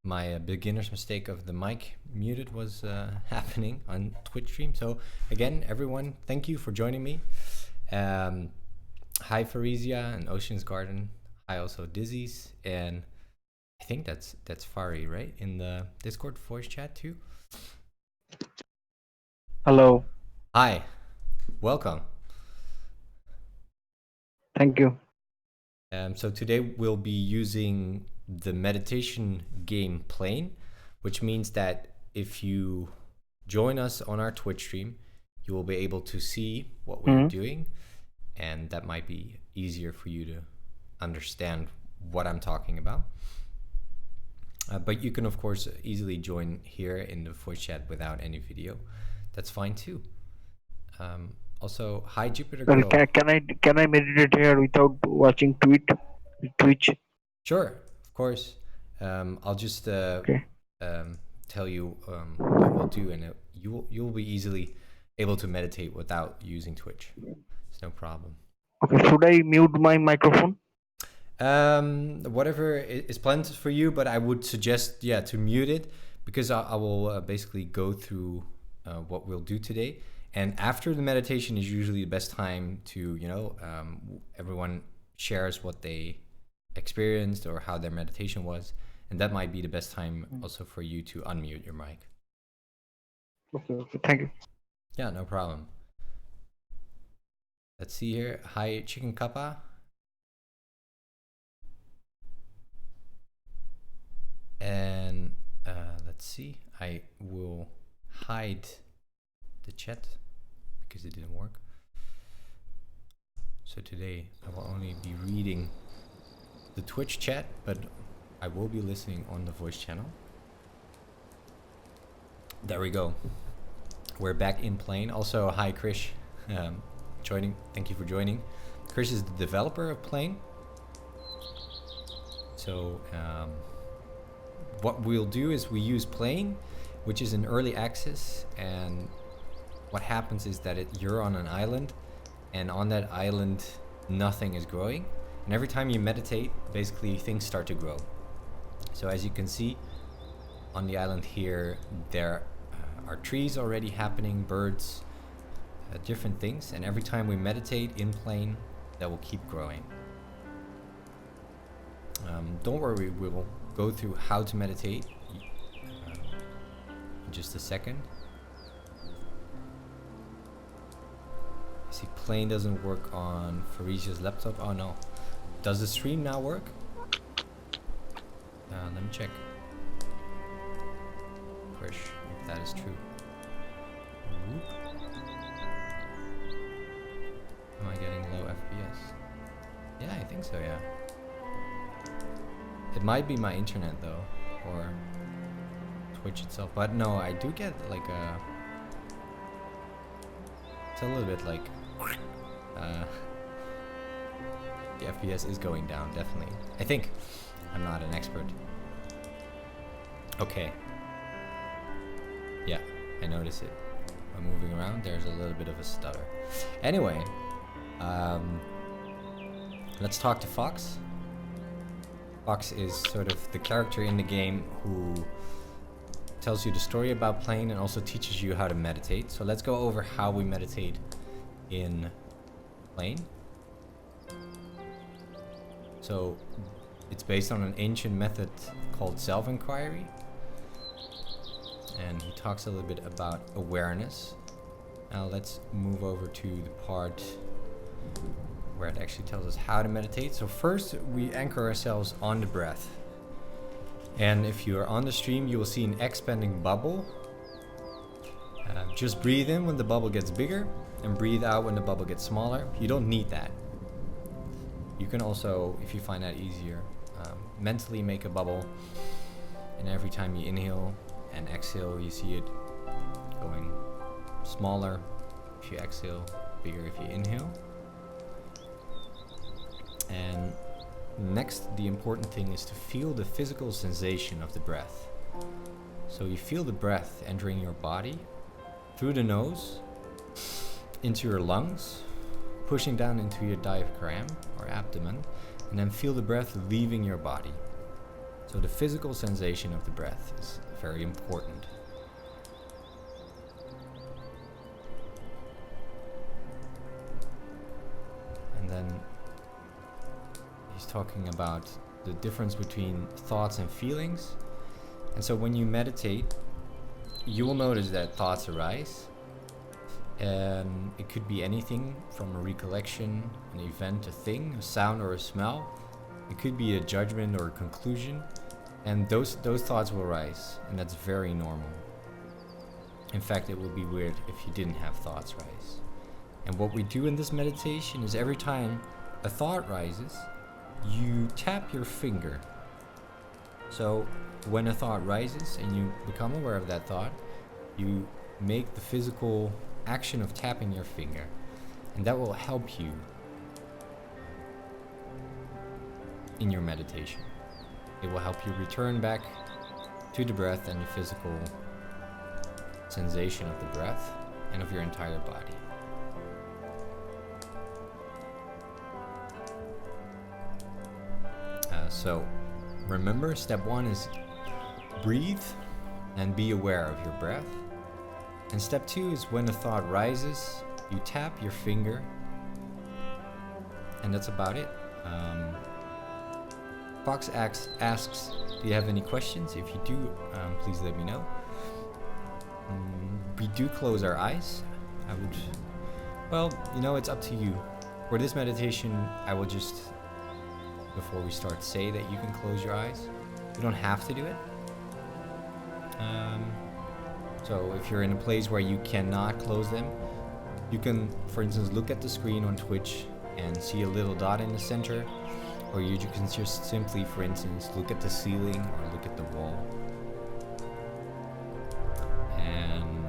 my beginner's mistake of the mic muted was happening on Twitch stream. So again, everyone, thank you for joining me. Hi Farisia and Ocean's Garden. Hi also Dizzy's, and I think that's Fari, right? In the Discord voice chat too. Hello. Hi, welcome. Thank you. So today we'll be using the meditation game PLAYNE, which means that if you join us on our Twitch stream, you will be able to see what we're doing, and that might be easier for you to understand what I'm talking about. But you can of course easily join here in the voice chat without any video. That's fine too. Also, hi Jupiter Well, Girl. can I meditate here without watching Twitch? Sure, of course. I'll just Okay. tell you what we'll do, and you'll be easily able to meditate without using Twitch. It's no problem. Okay. Should I mute my microphone? Whatever is planned for you, but I would suggest to mute it, because I will basically go through what we'll do today. And after the meditation is usually the best time to, everyone shares what they experienced or how their meditation was. And that might be the best time also for you to unmute your mic. Okay. Thank you. Yeah, no problem. Let's see here. Hi, Chicken Kappa. And let's see. I will hide the chat because it didn't work. So today I will only be reading the Twitch chat, but I will be listening on the voice channel. There we go. We're back in PLAYNE. Also, hi Chris, joining. Thank you for joining. Chris is the developer of PLAYNE. So what we'll do is we use PLAYNE, which is in early access, and what happens is that you're on an island, and on that island nothing is growing, and every time you meditate, basically things start to grow. So as you can see on the island here, there are trees already happening, birds, different things, and every time we meditate in PLAYNE, that will keep growing. Don't worry, we will go through how to meditate in just a second. I see PLAYNE doesn't work on Farisia's laptop. Oh no. Does the stream now work? Let me check. Krish, if that is true. Whoop. Am I getting low FPS? Yeah, I think so, yeah. It might be my internet though, or Twitch itself, but no, I do get like it's a little bit like the FPS is going down, definitely. I think. I'm not an expert. Okay. Yeah, I notice it. I'm moving around, there's a little bit of a stutter. Anyway, let's talk to Fox. Fox is sort of the character in the game who tells you the story about PLAYNE and also teaches you how to meditate. So let's go over how we meditate in PLAYNE. So it's based on an ancient method called self-inquiry, and he talks a little bit about awareness. Now let's move over to the part where it actually tells us how to meditate. So first we anchor ourselves on the breath, and if you are on the stream you will see an expanding bubble. Just breathe in when the bubble gets bigger and breathe out when the bubble gets smaller. You don't need that. You can also, if you find that easier, mentally make a bubble, and every time you inhale and exhale you see it going smaller if you exhale, bigger if you inhale. And next, the important thing is to feel the physical sensation of the breath. So you feel the breath entering your body through the nose into your lungs, pushing down into your diaphragm or abdomen, and then feel the breath leaving your body. So the physical sensation of the breath is very important. And then he's talking about the difference between thoughts and feelings. And so when you meditate, you will notice that thoughts arise. And it could be anything from a recollection, an event, a thing, a sound, or a smell. It could be a judgment or a conclusion. And those thoughts will rise, and that's very normal. In fact, it would be weird if you didn't have thoughts rise. And what we do in this meditation is every time a thought rises, you tap your finger. So when a thought rises and you become aware of that thought, you make the physical action of tapping your finger, and that will help you in your meditation. It will help you return back to the breath and the physical sensation of the breath and of your entire body. So remember, step 1 is breathe and be aware of your breath. And step 2 is when a thought rises, you tap your finger, and that's about it. Fox asks, do you have any questions? If you do, please let me know. We do close our eyes. Well, it's up to you. For this meditation, I will just, before we start, say that you can close your eyes. You don't have to do it. So if you're in a place where you cannot close them, you can, for instance, look at the screen on Twitch and see a little dot in the center, or you can just simply, for instance, look at the ceiling or look at the wall. And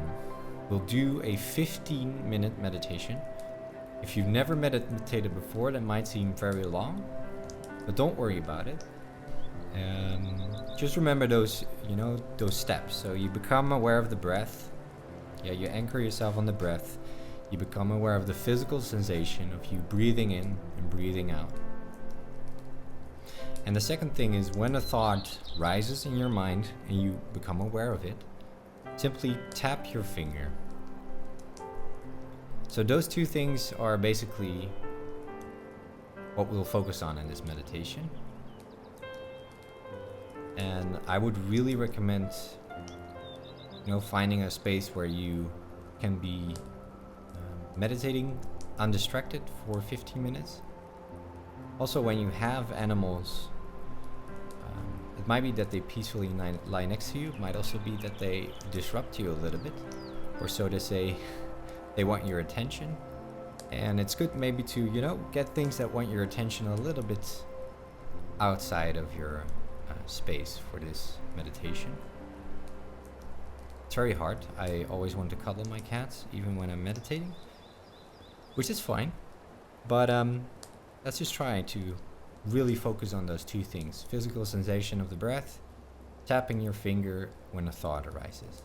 we'll do a 15-minute meditation. If you've never meditated before, that might seem very long, but don't worry about it. And just remember those steps. So you become aware of the breath. You anchor yourself on the breath. You become aware of the physical sensation of you breathing in and breathing out. And the second thing is, when a thought rises in your mind and you become aware of it, simply tap your finger. So those two things are basically what we'll focus on in this meditation. And I would really recommend, finding a space where you can be meditating undistracted for 15 minutes. Also, when you have animals, it might be that they peacefully lie next to you. It might also be that they disrupt you a little bit, or so to say, they want your attention. And it's good maybe to, get things that want your attention a little bit outside of your space for this meditation. It's very hard. I always want to cuddle my cats even when I'm meditating, which is fine. But let's just try to really focus on those two things: physical sensation of the breath, tapping your finger when a thought arises.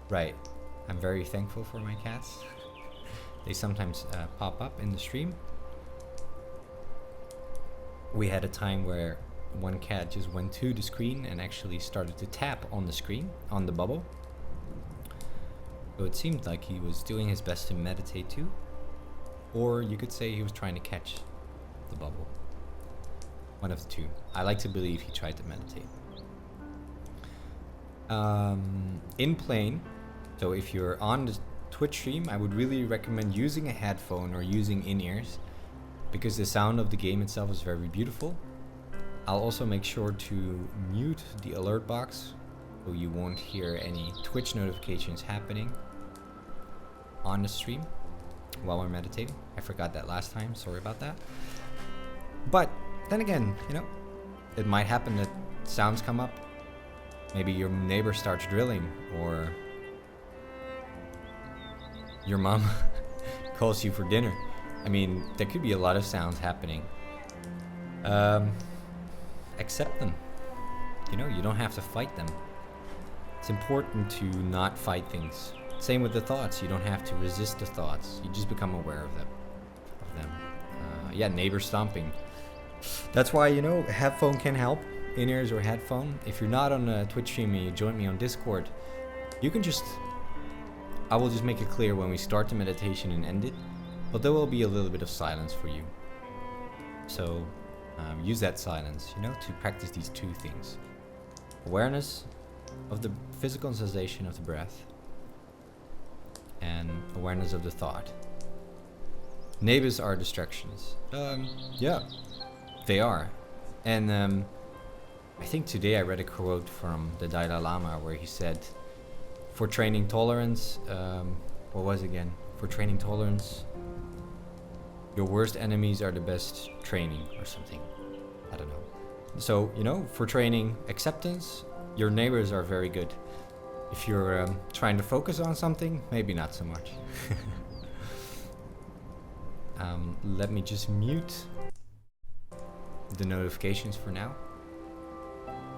Right. I'm very thankful for my cats. They sometimes pop up in the stream. We had a time where one cat just went to the screen and actually started to tap on the screen, on the bubble. So it seemed like he was doing his best to meditate too. Or you could say he was trying to catch the bubble. One of the two. I like to believe he tried to meditate. In PLAYNE, so if you're on the Twitch stream, I would really recommend using a headphone or using in-ears, because the sound of the game itself is very beautiful. I'll also make sure to mute the alert box so you won't hear any Twitch notifications happening on the stream while we're meditating. I forgot that last time, sorry about that. But then again, it might happen that sounds come up. Maybe your neighbor starts drilling, or your mom calls you for dinner. I mean, there could be a lot of sounds happening. Accept them. You don't have to fight them. It's important to not fight things. Same with the thoughts. You don't have to resist the thoughts. You just become aware of them. yeah, neighbor stomping. That's why, you know, headphone can help, in-ears or headphone. If you're not on a Twitch stream and you join me on Discord, you can just, I will just make it clear when we start the meditation and end it, but there will be a little bit of silence for you. So use that silence, you know, to practice these two things. Awareness of the physical sensation of the breath and awareness of the thought. Neighbors are distractions. Yeah, they are. And I think today I read a quote from the Dalai Lama where he said, for training tolerance, what was it again? For training tolerance, your worst enemies are the best training or something. I don't know. So, you know, for training acceptance, your neighbors are very good. If you're trying to focus on something, maybe not so much. Let me just mute the notifications for now.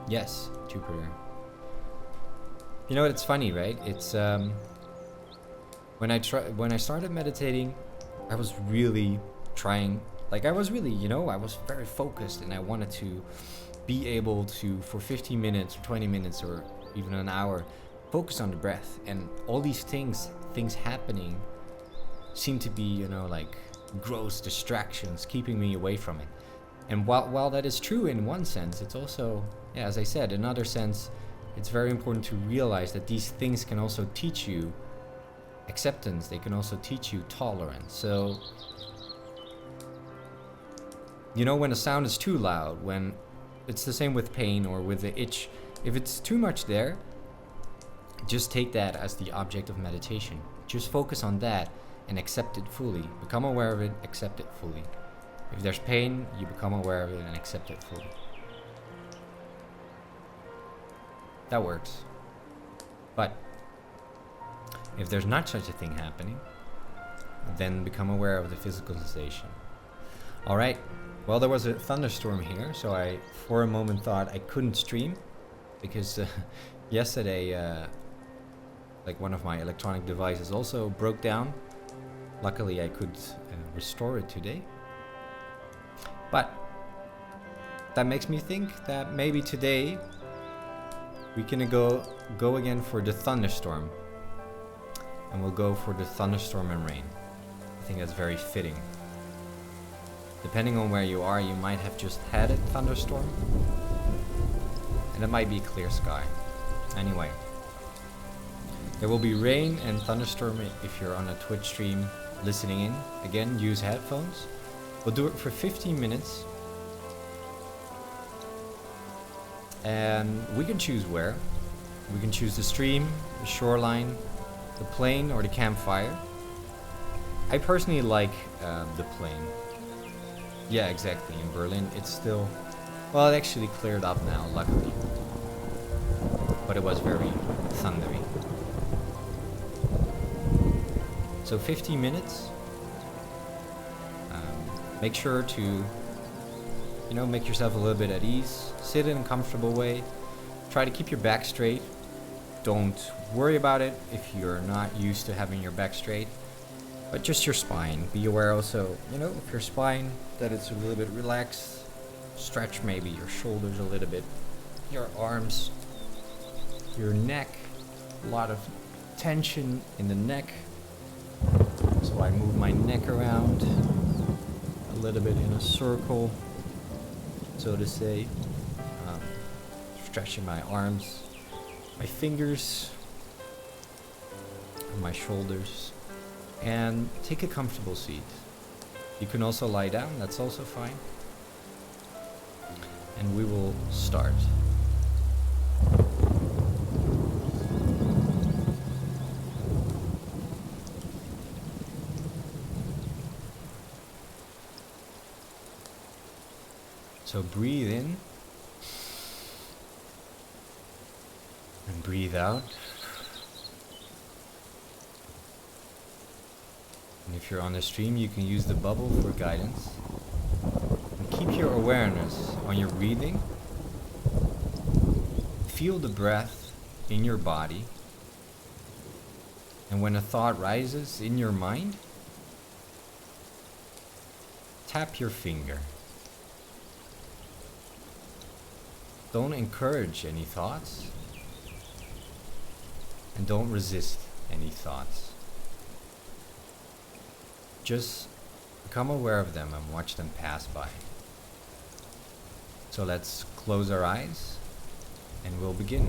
Yes, Jupiter. You know, it's funny, right? It's when I started meditating, I was really trying, like I was really, you know, I was very focused and I wanted to be able to, for 15 minutes or 20 minutes or even an hour, focus on the breath. And all these things happening seem to be, you know, like gross distractions keeping me away from it. And while that is true in one sense, it's also, yeah, as I said, in another sense, it's very important to realize that these things can also teach you acceptance. They can also teach you tolerance. So, you know, when a sound is too loud, when it's the same with pain or with the itch, if it's too much there, just take that as the object of meditation. Just focus on that and accept it fully. Become aware of it, accept it fully. If there's pain, you become aware of it and accept it fully. That works. But if there's not such a thing happening, then become aware of the physical sensation. Alright, well, there was a thunderstorm here, so I for a moment thought I couldn't stream because yesterday like one of my electronic devices also broke down. Luckily I could restore it today. But that makes me think that maybe today we can go again for the thunderstorm. And we'll go for the thunderstorm and rain. I think that's very fitting. Depending on where you are, you might have just had a thunderstorm. And it might be clear sky. Anyway. There will be rain and thunderstorm if you're on a Twitch stream listening in. Again, use headphones. We'll do it for 15 minutes. And we can choose where. We can choose the stream, the shoreline, the plane, or the campfire. I personally like the plane. Yeah, exactly. In Berlin, it's still... Well, it actually cleared up now, luckily. But it was very thundery. So 15 minutes. Make sure to, you know, make yourself a little bit at ease. Sit in a comfortable way. Try to keep your back straight. Don't worry about it if you're not used to having your back straight. But just your spine. Be aware also, you know, of your spine, that it's a little bit relaxed. Stretch maybe your shoulders a little bit. Your arms. Your neck. A lot of tension in the neck. So I move my neck around a little bit in a circle, so to say. Stretching my arms, my fingers, and my shoulders. And take a comfortable seat. You can also lie down, that's also fine. And we will start. So breathe in and breathe out. And if you're on the stream, you can use the bubble for guidance. And keep your awareness on your breathing. Feel the breath in your body. And when a thought rises in your mind, tap your finger. Don't encourage any thoughts, and don't resist any thoughts. Just become aware of them and watch them pass by. So let's close our eyes and we'll begin.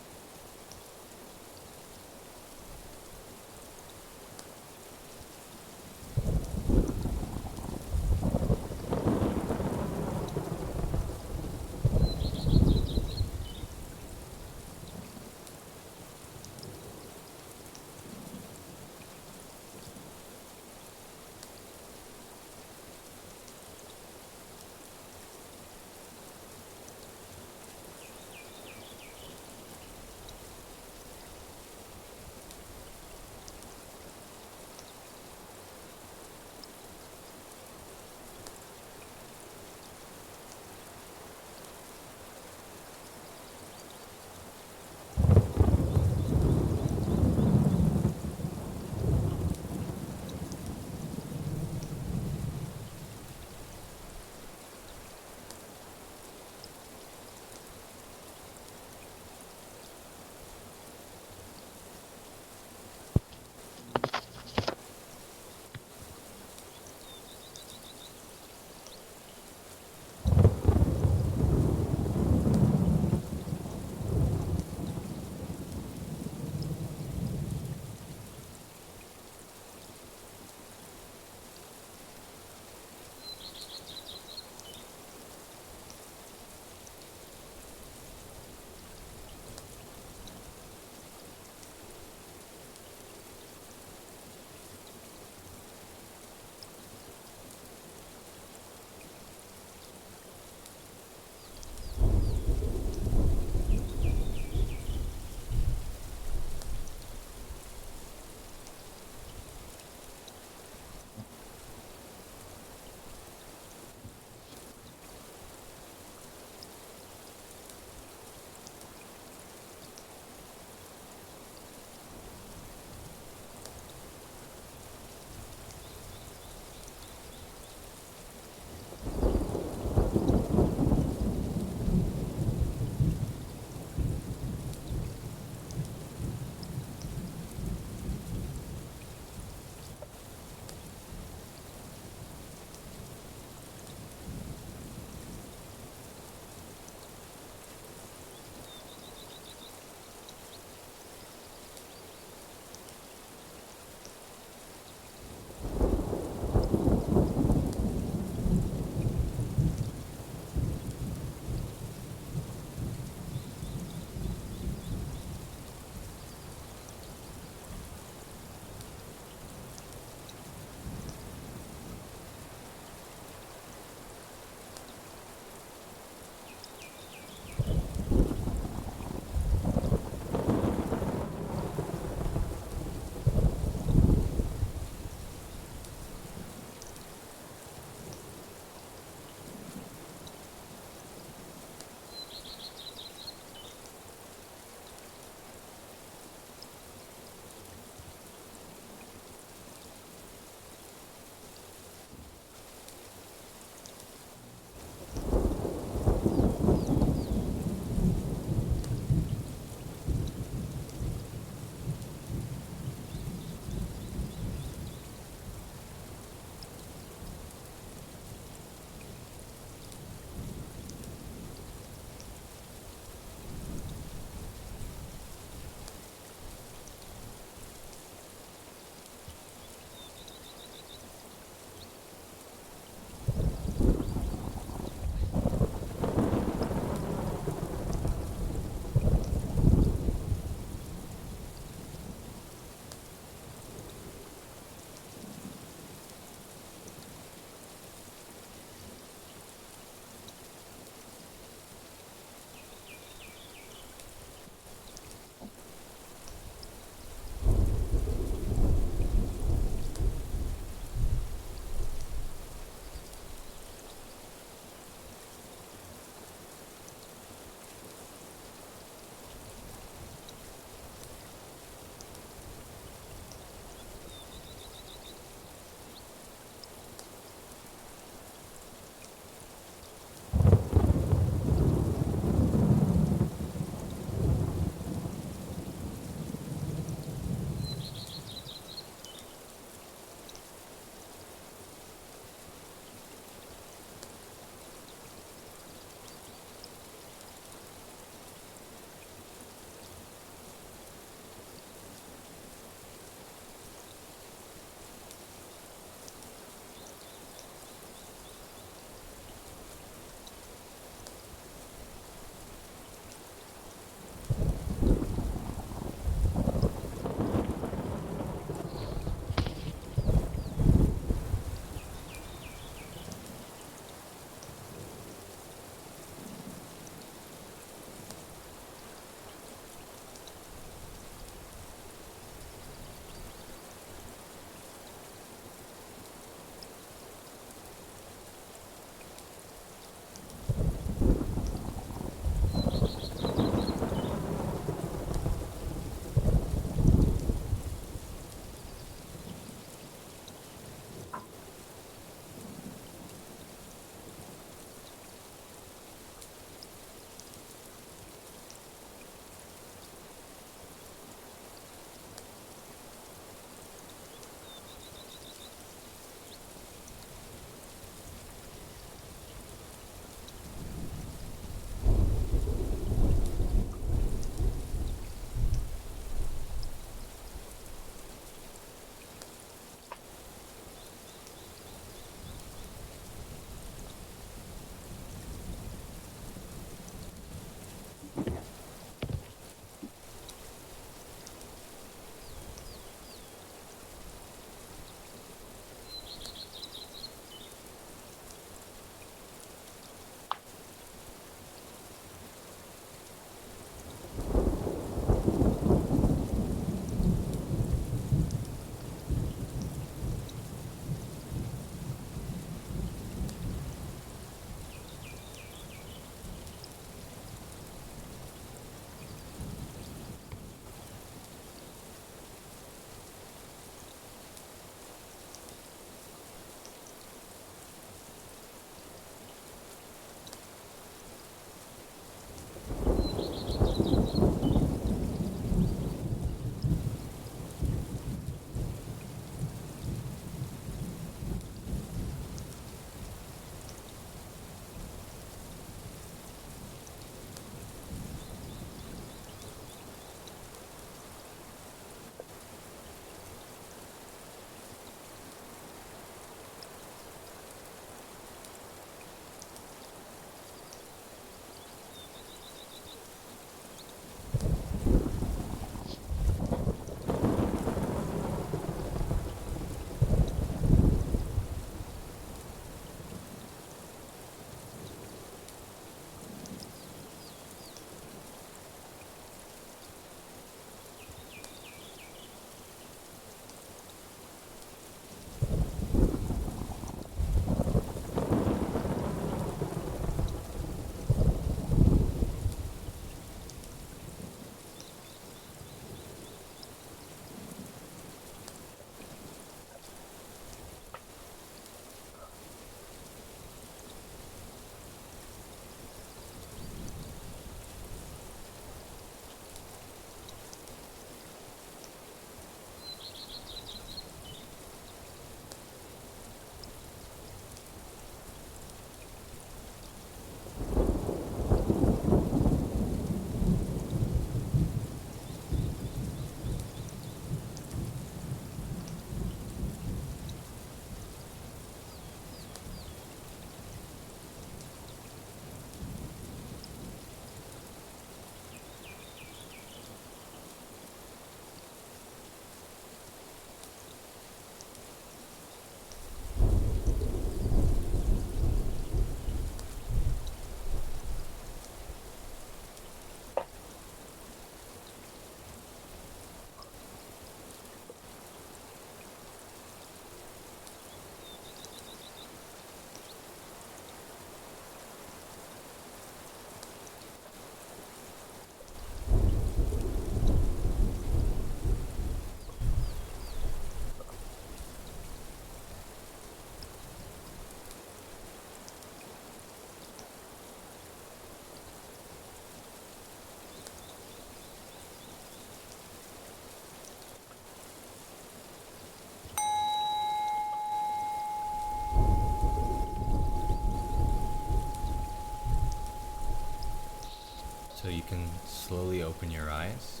So you can slowly open your eyes.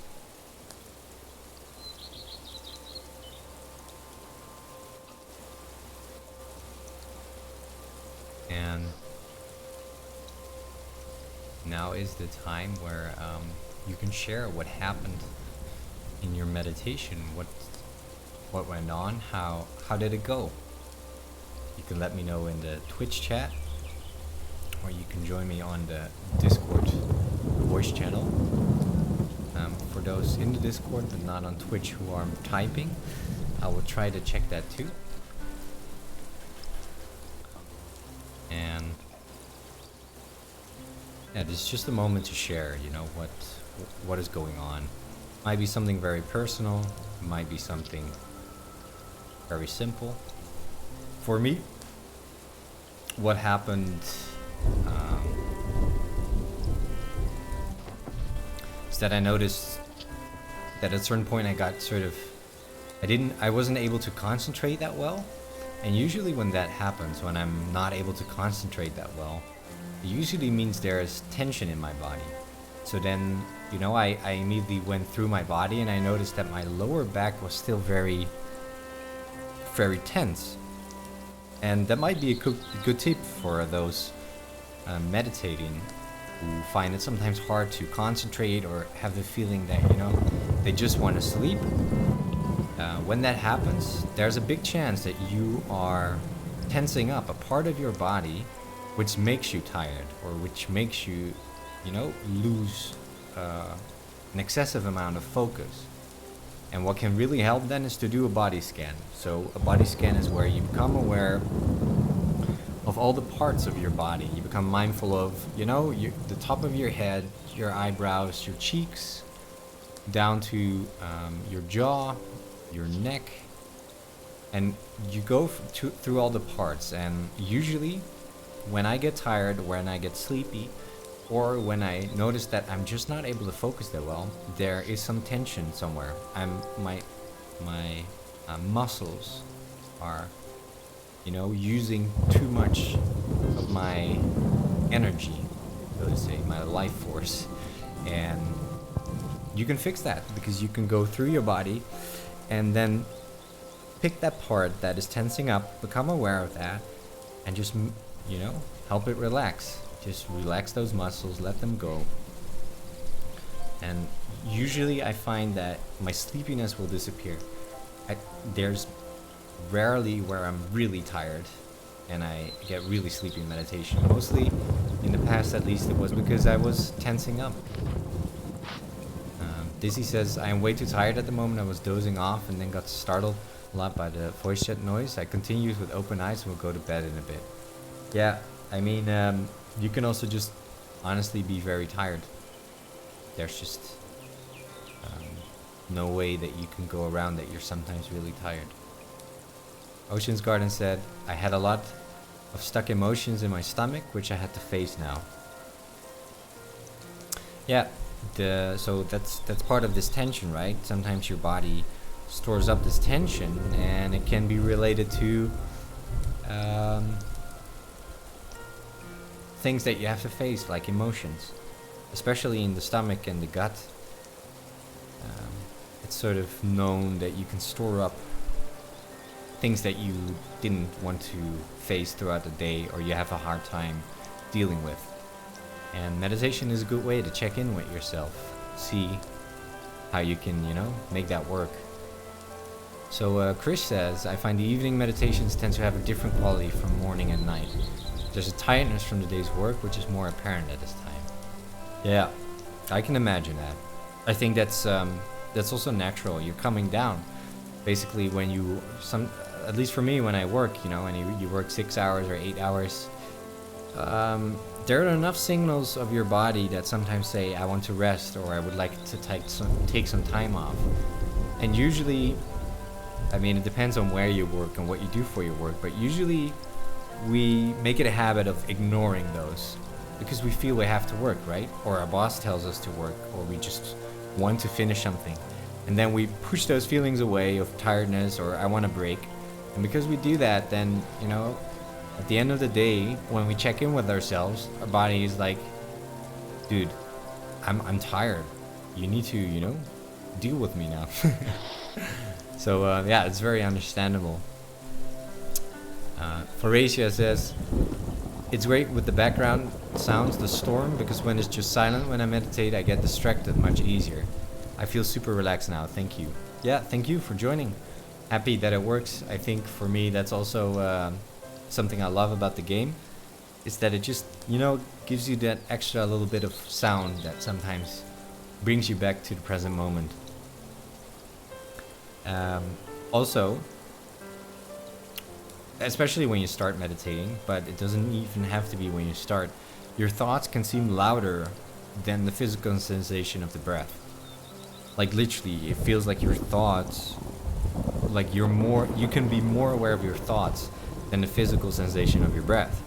And now is the time where you can share what happened in your meditation. What went on? How did it go? You can let me know in the Twitch chat, or you can join me on the Discord voice channel. For those in the Discord but not on Twitch who are typing, I will try to check that too. And yeah, this is just a moment to share, you know, what is going on. Might be something very personal, might be something very simple. For me, what happened is that I noticed that at a certain point I got sort of, I wasn't able to concentrate that well. And usually when that happens, when I'm not able to concentrate that well, it usually means there's tension in my body. So then, you know, I immediately went through my body and I noticed that my lower back was still very, very tense. And that might be a good tip for those meditating who find it sometimes hard to concentrate or have the feeling that, you know, they just want to sleep. When that happens, there's a big chance that you are tensing up a part of your body which makes you tired, or which makes you, you know, lose an excessive amount of focus. And what can really help then is to do a body scan. So a body scan is where you become aware of all the parts of your body. You become mindful of, you know, the top of your head, your eyebrows, your cheeks, down to your jaw, your neck, and you go through all the parts. And usually when I get tired, when I get sleepy, or when I notice that I'm just not able to focus that well, there is some tension somewhere. My muscles are, you know, using too much of my energy, so to say, my life force. And you can fix that because you can go through your body and then pick that part that is tensing up, become aware of that, and just, you know, help it relax. Just relax those muscles, let them go. And usually I find that my sleepiness will disappear. There's rarely where I'm really tired and I get really sleepy in meditation. Mostly, in the past at least, it was because I was tensing up. Dizzy says, I am way too tired at the moment. I was dozing off and then got startled a lot by the voice chat noise. I continued with open eyes and will go to bed in a bit. Yeah, I mean, you can also just honestly be very tired. There's just no way that you can go around that you're sometimes really tired. Ocean's Garden said, I had a lot of stuck emotions in my stomach, which I had to face now. Yeah, so that's part of this tension, right? Sometimes your body stores up this tension, and it can be related to things that you have to face, like emotions, especially in the stomach and the gut. It's sort of known that you can store up things that you didn't want to face throughout the day, or you have a hard time dealing with. And meditation is a good way to check in with yourself, see how you can, you know, make that work. So Chris says, I find the evening meditations tend to have a different quality from morning and night. There's a tiredness from the day's work, which is more apparent at this time. Yeah, I can imagine that. I think that's also natural. You're coming down. Basically, when you, at least for me, when I work, you know, and you work 6 hours or 8 hours, there are enough signals of your body that sometimes say, I want to rest, or I would like to take some time off. And usually, I mean, it depends on where you work and what you do for your work, but usually we make it a habit of ignoring those because we feel we have to work, right? Or our boss tells us to work, or we just want to finish something. And then we push those feelings away of tiredness or I want a break. And because we do that, then, you know, at the end of the day, when we check in with ourselves, our body is like, dude, I'm tired. You need to, you know, deal with me now. So yeah, it's very understandable. Horatia says, it's great with the background sounds, the storm, because when it's just silent when I meditate, I get distracted much easier. I feel super relaxed now. Thank you. Yeah, thank you for joining. Happy that it works. I think for me that's also something I love about the game, is that it just, you know, gives you that extra little bit of sound that sometimes brings you back to the present moment. Also, especially when you start meditating, but it doesn't even have to be when you start, your thoughts can seem louder than the physical sensation of the breath. Like literally, it feels like your thoughts, like you can be more aware of your thoughts than the physical sensation of your breath.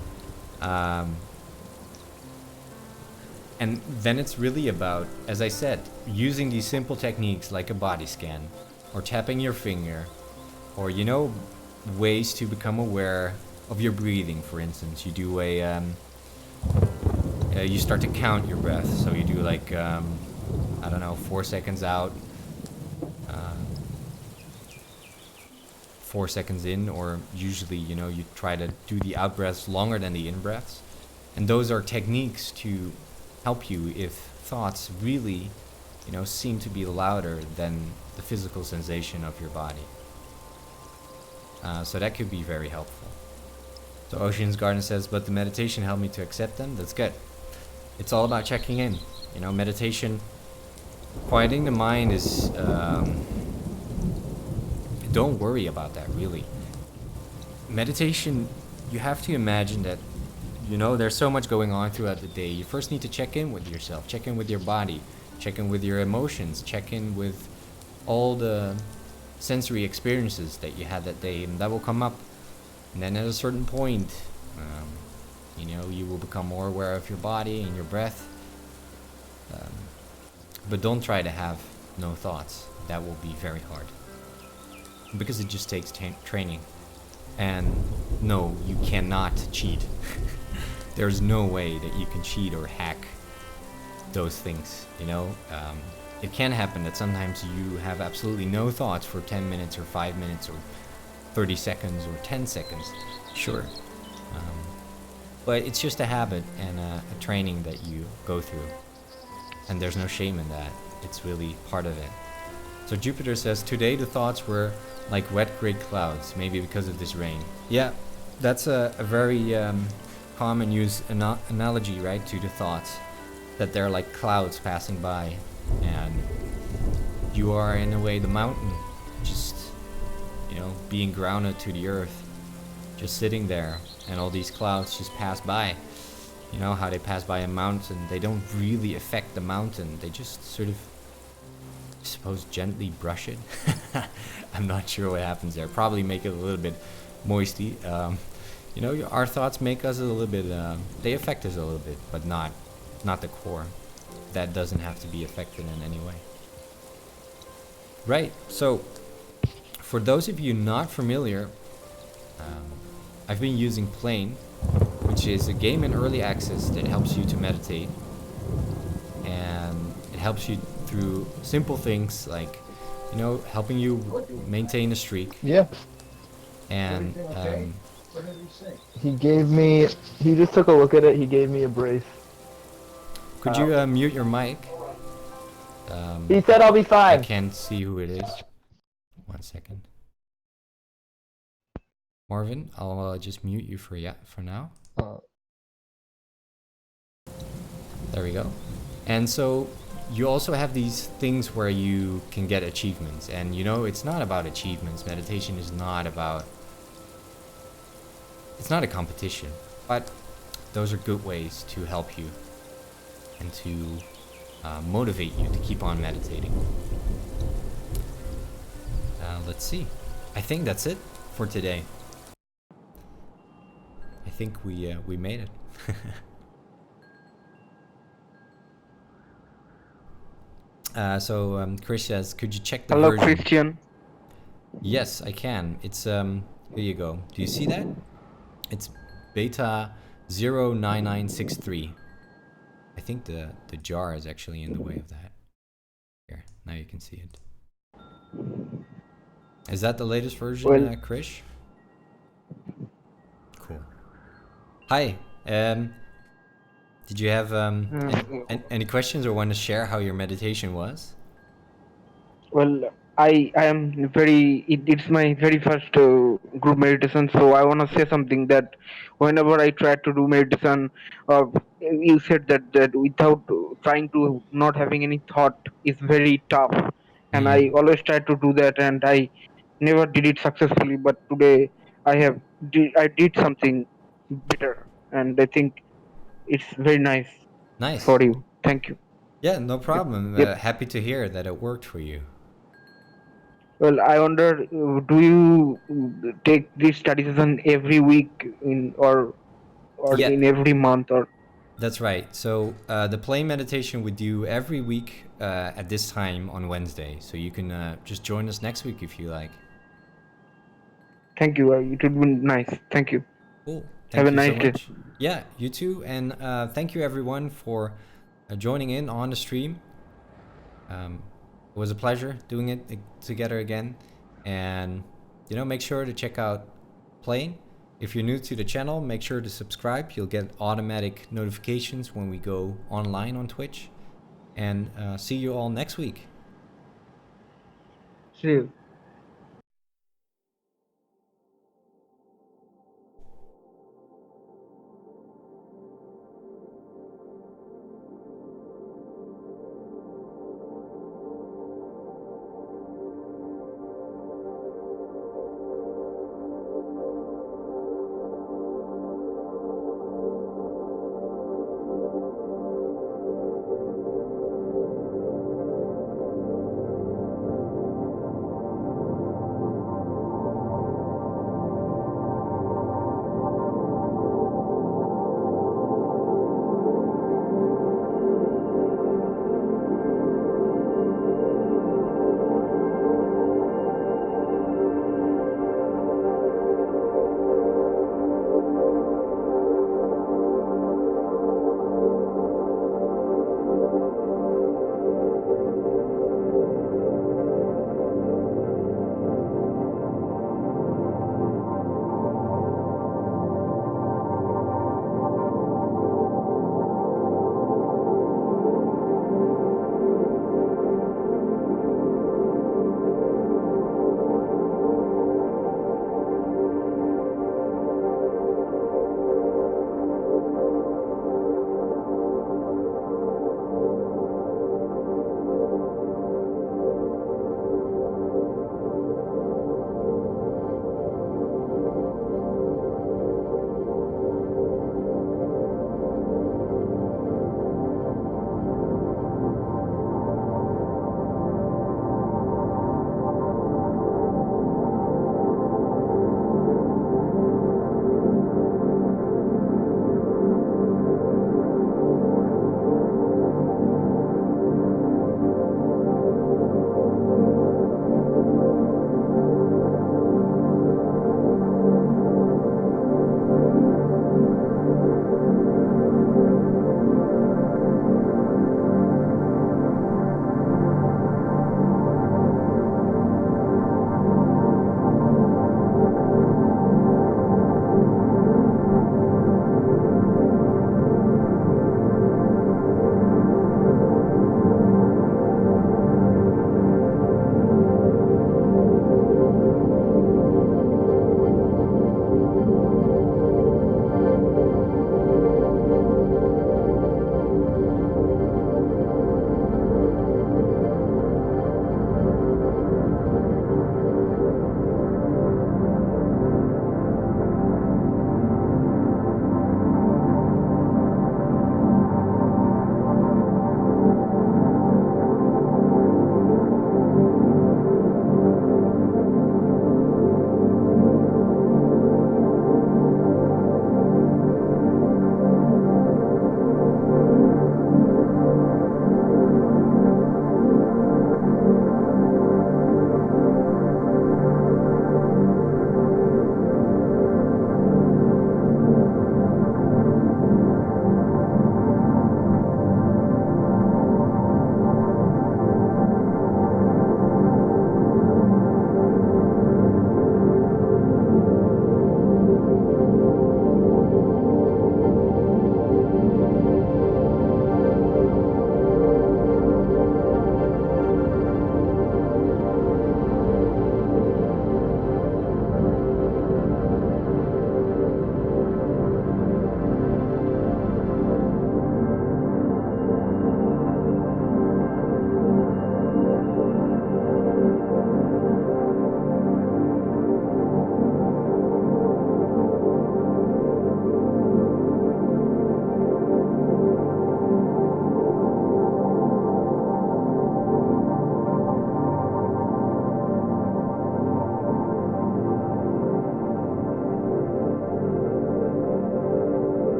And then it's really about, as I said, using these simple techniques like a body scan, or tapping your finger, or, you know, ways to become aware of your breathing. For instance, you do you start to count your breath. So you do like, I don't know, 4 seconds out, 4 seconds in, or usually, you know, you try to do the out breaths longer than the in breaths. And those are techniques to help you if thoughts really, you know, seem to be louder than the physical sensation of your body. So that could be very helpful. So Ocean's Garden says, but the meditation helped me to accept them. That's good. It's all about checking in. You know, meditation, quieting the mind is, don't worry about that, really. Meditation, you have to imagine that, you know, there's so much going on throughout the day. You first need to check in with yourself, check in with your body, check in with your emotions, check in with all the sensory experiences that you had that day, and that will come up. And then at a certain point, you know, you will become more aware of your body and your breath. But don't try to have no thoughts. That will be very hard, because it just takes training. And no, you cannot cheat. There's no way that you can cheat or hack those things, you know. It can happen that sometimes you have absolutely no thoughts for 10 minutes or 5 minutes or 30 seconds or 10 seconds. Sure. But it's just a habit and a training that you go through. And there's no shame in that. It's really part of it. So Jupiter says, today the thoughts were like wet gray clouds, maybe because of this rain. Yeah, that's a very common used analogy, right, to the thoughts. That they're like clouds passing by. And you are, in a way, the mountain, just, you know, being grounded to the earth, just sitting there, and all these clouds just pass by. You know how they pass by a mountain, they don't really affect the mountain, they just sort of, I suppose, gently brush it. I'm not sure what happens there. Probably make it a little bit moisty. You know, our thoughts make us a little bit, they affect us a little bit, but not the core. That doesn't have to be affected in any way. Right, so for those of you not familiar, I've been using PLAYNE, which is a game in early access that helps you to meditate. And it helps you through simple things like, you know, helping you maintain a streak. Yeah. And He just took a look at it, he gave me a brace. could you mute your mic? He said I'll be I fine. can't see who it is. 1 second. Marvin, I'll just mute you for now. There we go. And so you also have these things where you can get achievements. And you know, it's not about achievements. Meditation is not about... It's not a competition. But those are good ways to help you and to motivate you to keep on meditating. Let's see. I think that's it for today. I think we made it. So Chris says, could you check the Hello, version? Christian. Yes, I can. It's here you go. Do you see that? It's beta 09963. I think the jar is actually in the way of that. Here, now you can see it. Is that the latest version, Well, Krish? Cool. Hi. Did you have any questions or want to share how your meditation was? Well, I am very. It's my very first group meditation, so I want to say something that whenever I try to do meditation, you said that without trying to not having any thought is very tough, and I always try to do that, and I never did it successfully. But today I did something better, and I think it's very nice Nice. for you. Thank you. Yeah, no Yep. problem. Yep. Happy to hear that it worked for you. Well, I wonder, do you take this study session every week or Yeah, in every month or? that's right. So the PLAYNE meditation we do every week at this time on Wednesday. So you can just join us next week if you like. Thank you. It would be nice. Thank you. Cool. Have a Thank you so nice day. much. Yeah, you too. And thank you everyone for joining in on the stream. It was a pleasure doing it together again. And, make sure to check out PLAYNE. If you're new to the channel, make sure to subscribe. You'll get automatic notifications when we go online on Twitch. And see you all next week. See you.